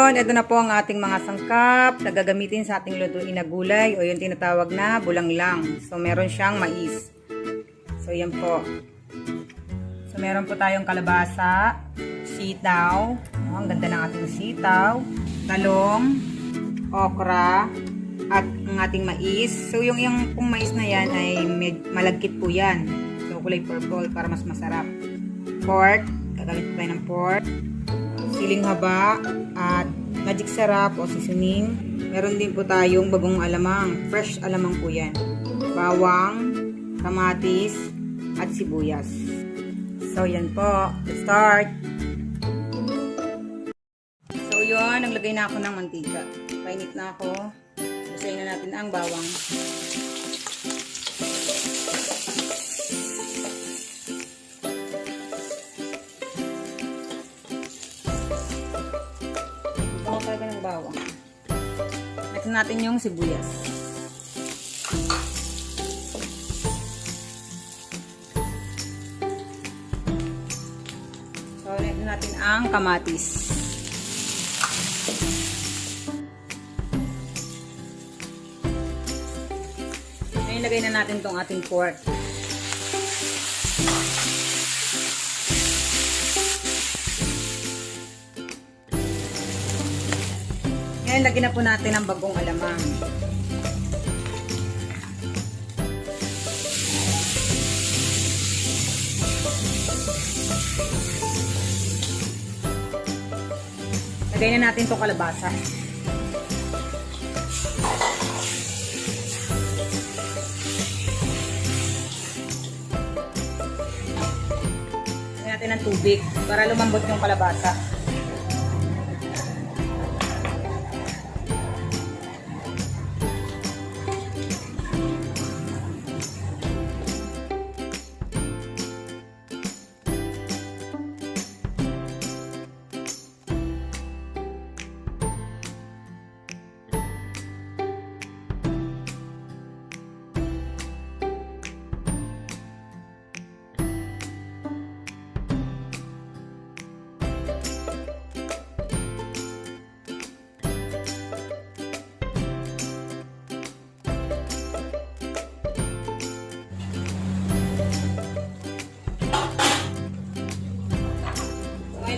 yun, ito na po ang ating mga sangkap na gagamitin sa ating lutuin na gulay o yung tinatawag na bulanglang. So, meron siyang mais. So, yan po. So, meron po tayong kalabasa, sitaw. Oh, ang ganda ng ating sitaw. Talong, okra, at ang ating mais. So, yung pong mais na yan ay malagkit po yan. So, kulay purple para mas masarap. Pork. Gagamit po tayo ng pork. Siling haba at magic sarap o seasoning. Meron din po tayong bagong alamang. Fresh alamang po yan. Bawang, kamatis, at sibuyas. So, yan po. Let's start. So, yun. Naglagay na ako ng mantika. Painit na ako. Basahin na natin ang bawang. Talaga ng bawang. Next natin yung sibuyas. So, next natin ang kamatis. Ngayon, lagay na natin tong ating pork. Ngayon, lagyan na po natin ang bagong alamang. Lagay na natin itong kalabasa. Lagyan natin ng tubig para lumambot yung kalabasa.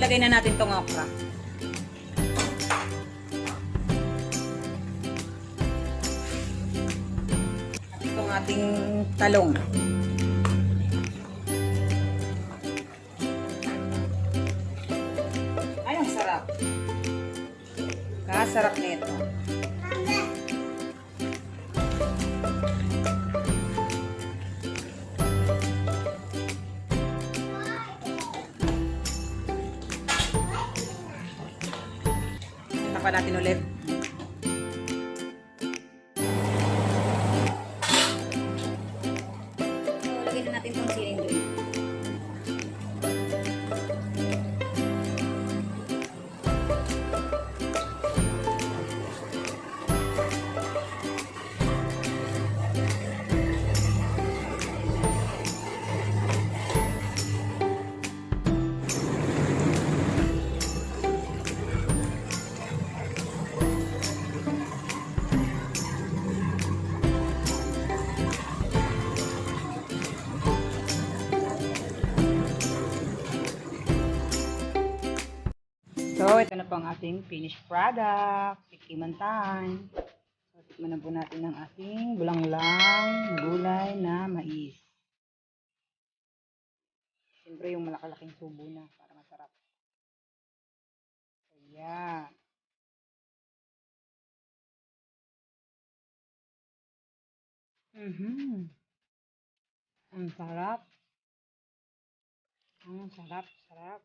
Ilagay na natin itong okra. At itong ating talong. Ay, ang sarap. Kasarap nito. Pa natin ulit. So, lagyan na natin itong siling doon. So, ito na po ang ating finished product. Tikman time. So, tikman na po natin ang ating bulanglang gulay na mais. Siyempre, yung malakalaking subo na para masarap. So, yan. Ang sarap. Ang sarap, sarap.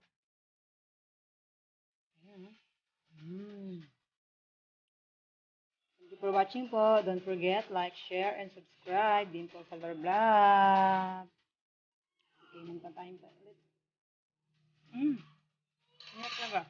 Thank you for watching po. Don't forget, like, share, and subscribe. Din po sa vlog. Okay, nang pa ulit. Ingat na ba?